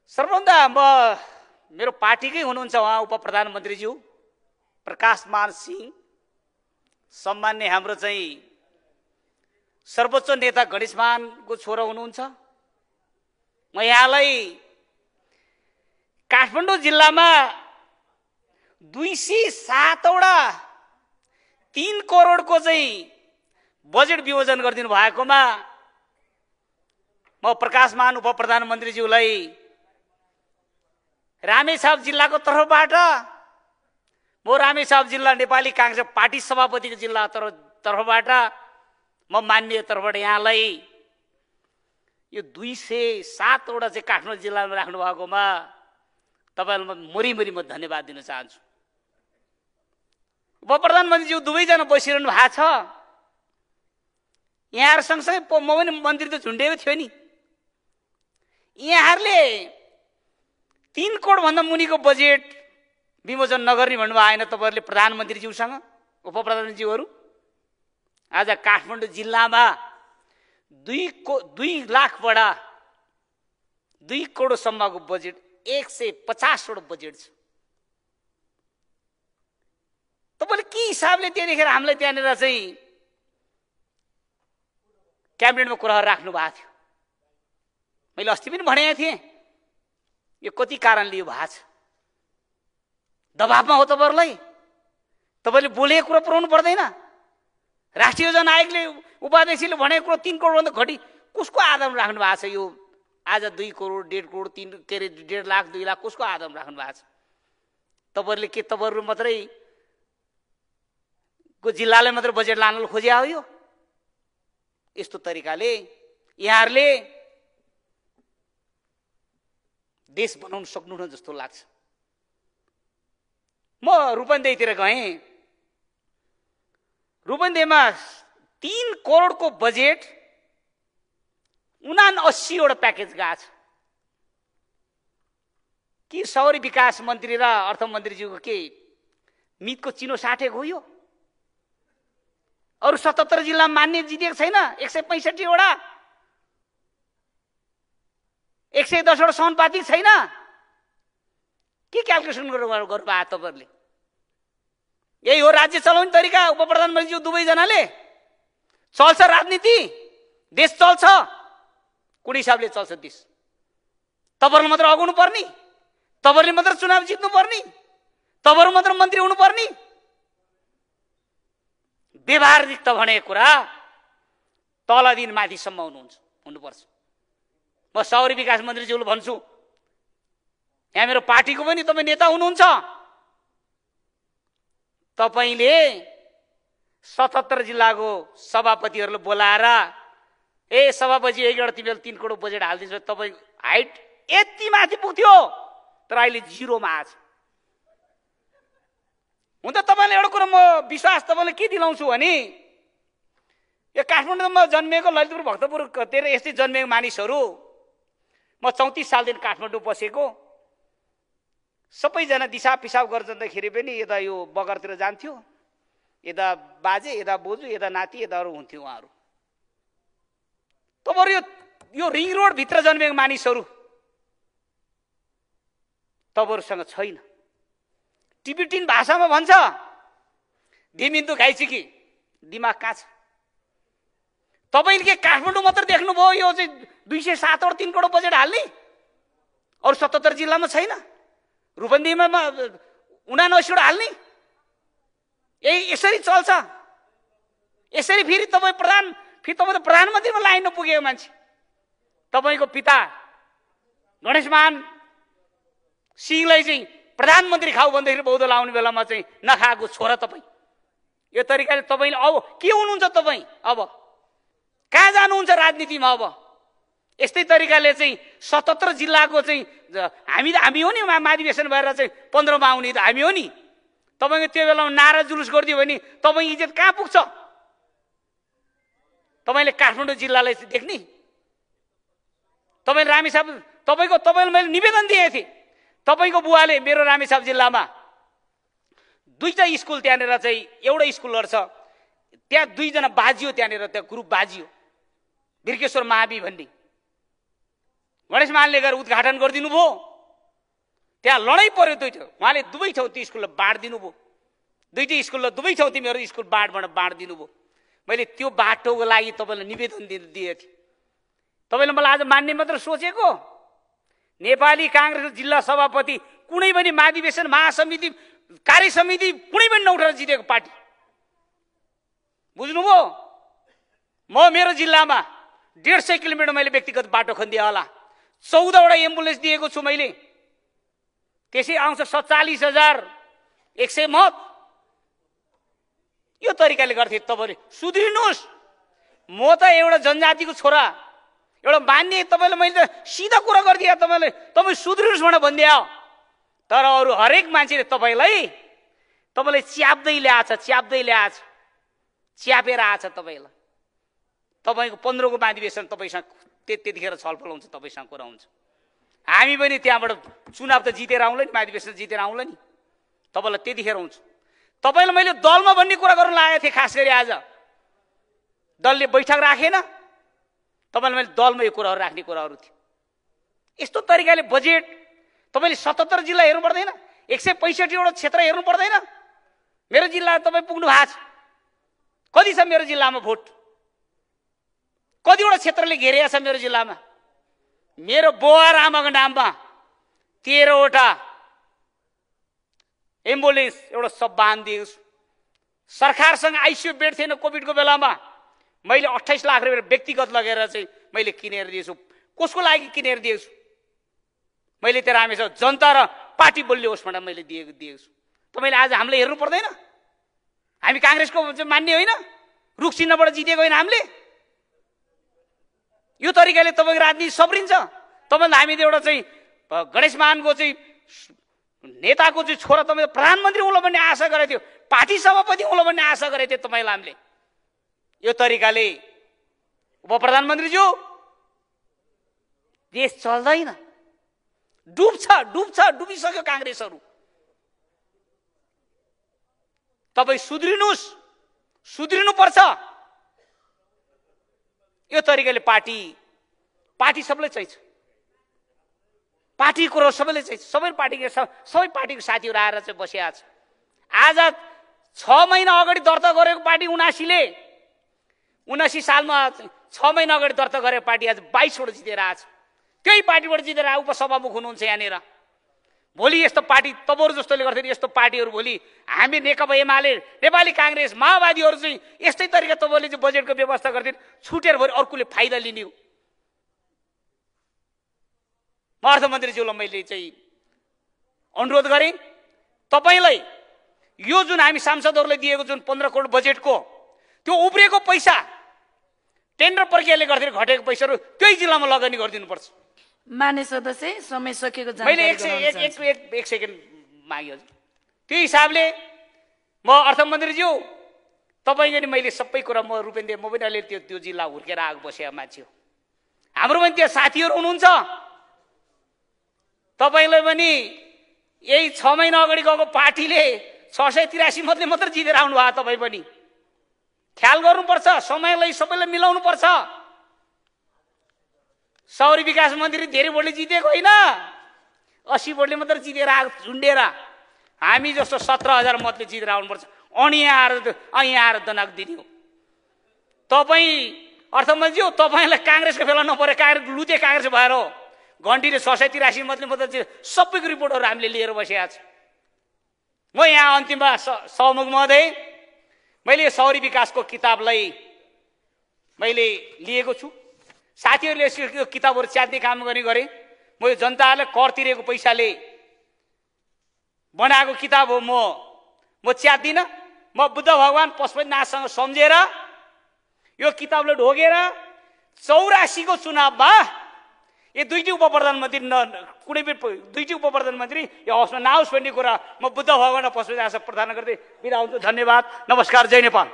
सर्वभन्दा म मेरो पार्टीकै हुनुहुन्छ उहाँ उपप्रधानमन्त्रीज्यू प्रकाशमान सिंह, सम्मान्य हाम्रो चाहिँ सर्वोच्च नेता गणेशमानको छोरा हुनुहुन्छ। म यहाँलाई काठमाडौँ जिल्लामा 207वटा 3 करोडको चाहिँ बजेट विभाजन गरिदिनु भएकोमा म प्रकाशमान उपप्रधानमन्त्रीज्यूलाई रामेछाप जिल्लाको तर्फबाट, म रामेछाप जिल्ला नेपाली कांग्रेस पार्टी सभापतिको जिल्ला तर्फबाट म माननीय तर्फबाट यहाँलाई यो 207वटा चाहिँ काठमाडौँ जिल्लामा राख्नु भएकोमा तपाईहरुलाई मरिमरि म धन्यवाद दिन चाहन्छु। उपप्रधानमन्त्रीज्यू दुवैजना बसिरहनु भएको छ। यहाँहरु सँगसँगै म पनि मन्त्री त झुन्डेको थियो नि। यहाँहरुले 3 करोड भन्दा मुनिको बजेट विमोचन नगर्ने भन्नुभयो हैन तपाईहरुले प्रधानमन्त्रीज्यूसँग, उपप्रधानमन्त्रीज्यूहरु। आज काठमाडौँ जिल्लामा 2 लाखबाट 2 करोडसम्मको बजेट 150वटा बजेट छ। तपाईले के हिसाबले त्यतिखेर हामीलाई त्यहाँनिर चाहिँ क्याबिनेटमा कुराहरु राख्नु भएको थियो। मैले अस्ति पनि भनेको थिएँ यो कति कारणले यो भएको छ। दबावमा हो तपाईहरुलाई, तपाईले बोलेको कुरा पुर्याउनु पर्दैन। राष्ट्रिय योजना आयोगले उपाध्यक्षले भनेको कुरा 3 करोड भन्दा घटी कसको आधारमा राख्नु भएको छ? यो आज 2 करोड 1.5 करोड 3 के अरे 1.5 लाख 2 लाख कसको आधारमा राख्नु भएको छ? तपाईहरुले के तपाईहरु मात्रै को जिल्लाले मात्र बजेट लान खोजे हो? यो यस्तो तरिकाले यहाँहरुले देश बनाउन सक्नुहुन्न जस्तो लाग्छ। म रूपन्देहीतिर गएँ। रूपन्देहीमा 3 करोडको बजेट 79वटा प्याकेज गएको छ। के शहरी विकास मन्त्री र अर्थमन्त्रीज्यूको के मितको चिनो साटेको हो? यो अरु 77 जिल्लामा मान्य जितेको छैन। 165वटा 110वटा समानुपातिक छैन। के क्याल्कुलेसन गर्नु भएको तपाईहरुले? यही हो राज्य चलाउने तरिका? उपप्रधानमन्त्रीज्यू दुवैजनाले चल्छ राजनीति? देश चल्छ? कुन हिसाबले चल्छ देश? तपाईहरुले मात्र अगाउनु पर्ने? तपाईहरुले मात्र चुनाव जित्नु पर्ने? तपाईहरु मात्र मन्त्री हुनु पर्ने? व्यवहारिक त भनेको कुरा तलदेखि माथिसम्म हुनुपर्छ। म शहरी विकास मन्त्रीज्यूले भन्छु, यहाँ मेरो पार्टीको पनि तपाई नेता हुनुहुन्छ। तपाईले 77 जिल्लाको सभापतिहरुले बोलाएर ए सभापति एकवटा तिमीले 3 करोड बजेट हाल्दिन्छ, तपाई हाइट यति माथि पुग्थ्यो तर अहिले 0 मा आछ। हुन त तपाईले एउटा कुरा म विश्वास तपाईले के दिलाउँछु भने यो काठमाडौँमा जन्मेको ललितपुर भक्तपुर तेरे यस्तै जन्मेको मानिसहरु, म 34 सालदेखि काठमाडौँ बसेको, सबैजना दिशा पिसाब गर्दाखेरि पनि यता यो बगरतिर जान्थ्यो, यता बाजे यता बोजू यता नाति यताहरु हुन्थ्यो उहाँहरु। तपाईहरु यो रिङ रोड भित्र जन्मेको मानिसहरु तपाईहरुसँग छैन। टिबिटिन भाषामा भन्छ दिमिन्दु घाइचिकी दिमाग कहाँ छ? तपाईले के काठमाडौँ मात्र देख्नुभयो यो चाहिँ 207 और 3 करोड बजेट हाल्ने? अरु 77 जिल्लामा छैन? रूपन्देहीमा 79वटा हाल्ने? यसरी चल्छ? यसरी फेरि तपाई त प्रधानमन्त्रीमा लाइन पुगेको मान्छे। तपाईको पिता गणेशमान सिंहलाई चाहिँ प्रधानमन्त्री खाऊ भन्दाखेरि बौद्ध लाउने बेलामा चाहिँ नखाएको छोरा तपाई। यो तरिकाले तपाईले अब के हुनुहुन्छ? तपाई अब कहाँ जानुहुन्छ राजनीतिमा? अब यस्तै तरिकाले चाहिँ 77 जिल्लाको चाहिँ हामी हो नि महाधिवेशन भएर चाहिँ 15 मा आउने त हामी हो नि। तपाईको त्यो बेलामा नारा जुलुस गरिदियो भने तपाई इज्जत कहाँ पुग्छ? तपाईले काठमाडौँ जिल्लालाई देख्ने? तपाईले रामेछाप तपाईले मैले निवेदन दिएँ थिएँ। तपाईको बुवाले मेरो रामेछाप जिल्लामा 2टा स्कुल त्यहाँनिर चाहिँ एउटा स्कुलहरु छ, त्यहाँ 2 जना बाजियो, त्यहाँनिर त्यो ग्रुप बाजियो, बिर्केश्वर महाबी भन्ने गणेश मानले गएर उद्घाटन गरिदिनु भयो। त्यहाँ लडाइँ पर्यो दुईटो, उहाँले दुवै ठाउँ त्यो स्कुललाई बाँडिदिनु भयो। दुईटै स्कुललाई दुवै ठाउँ तिमीहरू स्कुल बाँडिदिनु भयो। मैले त्यो बाटोको लागि तपाईँलाई निवेदन दिएँ थिएँ। तपाईँले मलाई आज मान्ने मात्र सोचेको? नेपाली काङ्ग्रेसको जिल्ला सभापति कुनै पनि महाधिवेशन महासमिति कार्य समिति कुनै पनि नउठेर जितेको पार्टी, बुझ्नुभयो? म मेरो जिल्लामा 150 किलोमिटर मैले व्यक्तिगत बाटो खनिदिएँ होला। 14वटा एम्बुलेन्स दिएको छु मैले। त्यसै आउँछ 47,100 मत। यो तरिकाले गर्थे तपाईँले सुध्रिनुहोस्। म त एउटा जनजातिको छोरा, एउटा मान्ने, तपाईँले मैले सिधा कुरा गरिदिएँ। तपाईँ सुध्रिनुहोस् भनेर भनिदिए। तर अरू हरेक मान्छेले तपाईँलाई च्याप्दै ल्याएछ, च्यापेर आएछ तपाईँलाई। तपाईँको 15 को महाधिवेशन तपाईँसँग त्यतिखेर छलफल हुन्छ, तपाईँसँग कुरा हुन्छ। हामी पनि त्यहाँबाट चुनाव त जितेर आउँला नि, महाधिवेशन जितेर आउँला नि, तपाईँलाई त्यतिखेर हुन्छ। तपाईँलाई मैले दलमा भन्ने कुरा गर्न लागेको थिएँ। खास गरी आज दलले बैठक राखेन, तपाईँलाई मैले दलमा यो कुराहरू राख्ने कुराहरू थियो। यस्तो तरिकाले बजेट तपाईँले 77 जिल्ला हेर्नु पर्दैन, 165वटा क्षेत्र हेर्नु पर्दैन। मेरो जिल्ला तपाईँ पुग्नु भएको छ, कति छ मेरो जिल्लामा भोट? कतिवटा क्षेत्रले घेरिएको छ मेरो जिल्लामा? मेरो बुवा र आमाको नाममा 13वटा एम्बुलेन्स एउटा सब बाँधिदिएको छु। सरकारसँग आइसियु बेड थिएन कोभिडको बेलामा, मैले 28 लाख रुपियाँ व्यक्तिगत लगेर चाहिँ मैले किनेर दिएछु। कसको लागि किनेर दिएको छु? मैले त्यो रामेश्वर जनता र पार्टी बलियो होस् भनेर मैले दिएको छु। तपाईँले आज हामीले हेर्नु पर्दैन? हामी काङ्ग्रेसको मान्ने होइन, रुख चिन्हबाट जितेको होइन हामीले। यो तरिकाले तपाईँको राजनीति सब्रिन्छ। तपाईँले हामीले एउटा चाहिँ गणेश मानको चाहिँ नेताको चाहिँ छोरा तपाईँ प्रधानमन्त्री हुँला भन्ने आशा गरेको थियो, पार्टी सभापति हुँला भन्ने आशा गरेको थियो तपाईँलाई हामीले। यो तरिकाले उप प्रधानमन्त्रीज्यू, देश चल्दैन, डुबिसक्यो काङ्ग्रेसहरू। तपाईँ सुध्रिनुपर्छ। यो तरिकाले पार्टी सबैलाई चाहिन्छ, पार्टी कुरो सबैले चाहिन्छ। सबै पार्टीको साथीहरू आएर चाहिँ बसिया छ। आज 6 महिना अगाडि दर्ता गरेको पार्टी 79 सालमा 6 महिना अगाडि दर्ता गरेको पार्टी आज 22वटा जितेर आएको छ। त्यही पार्टीबाट जितेर उपसभामुख हुनुहुन्छ यहाँनिर। भोलि यस्तो पार्टी तपाईँहरू जस्तोले गर्दाखेरि यस्तो पार्टीहरू भोलि हामी नेकपा एमाले, नेपाली काङ्ग्रेस, माओवादीहरू चाहिँ यस्तै तरिका तपाईँले चाहिँ बजेटको व्यवस्था गर्दै छुटेर भरि अर्कोले फाइदा लिने हो। म अर्थमन्त्रीज्यूलाई मैले चाहिँ अनुरोध गरेँ, तपाईँलाई यो जुन हामी सांसदहरूलाई दिएको जुन 15 करोड बजेटको त्यो उब्रिएको पैसा टेन्डर प्रक्रियाले गर्दाखेरि घटेको पैसाहरू त्यही जिल्लामा लगानी गरिदिनुपर्छ। मान्य सदस्य, समय सकिएको जानकारी मैले एक सेकेन्ड माग्यो। त्यो हिसाबले म अर्थमन्त्रीज्यू तपाईँको नि मैले सबै कुरा म रुपेन्द्र म पनि अहिले त्यो जिल्ला हुर्केर आएको बसेको मान्छे हो। हाम्रो पनि त्यहाँ साथीहरू हुनुहुन्छ। तपाईँलाई पनि यही 6 महिना अगाडि गएको पार्टीले 683 मतले मात्र जितेर आउनु भयो। तपाईँ पनि ख्याल गर्नुपर्छ, समयलाई सबैलाई मिलाउनु पर्छ। शहरी विकास मन्त्री धेरै भोटले जितेको होइन, 80 भोटले मात्र जितेर आएको झुन्डेर। हामी जस्तो 17,000 मतले जितेर आउनुपर्छ। अनि यहाँ आएर दनाक दिने हो। तपाईँ अर्थमन्त्री हो, तपाईँलाई काङ्ग्रेसको फेला नपरे, काङ्ग्रेस लुते काङ्ग्रेस भएर हो। घन्टीले 683 मतले मात्र सबैको रिपोर्टहरू हामीले लिएर बसेका छ। म यहाँ अन्तिममा सहमुख महोदय, मैले शहरी विकासको किताबलाई मैले लिएको छु। साथीहरूले यो किताबहरू च्यात्ने काम गरेँ। म यो जनतालाई कर तिरेको पैसाले बनाएको किताब हो। म च्यात्दिनँ। म बुद्ध भगवान् पशुपतिनाथसँग सम्झेर यो किताबले ढोगेर 84 को चुनावमा यो दुईटी उप प्रधानमन्त्री कुनै पनि दुईटी उप प्रधानमन्त्री यो हाउसमा नआओस् भन्ने कुरा म बुद्ध भगवान् र पशुपतिनाथ प्रार्थना गर्दै बिदा हुन्छु। धन्यवाद, नमस्कार, जय नेपाल।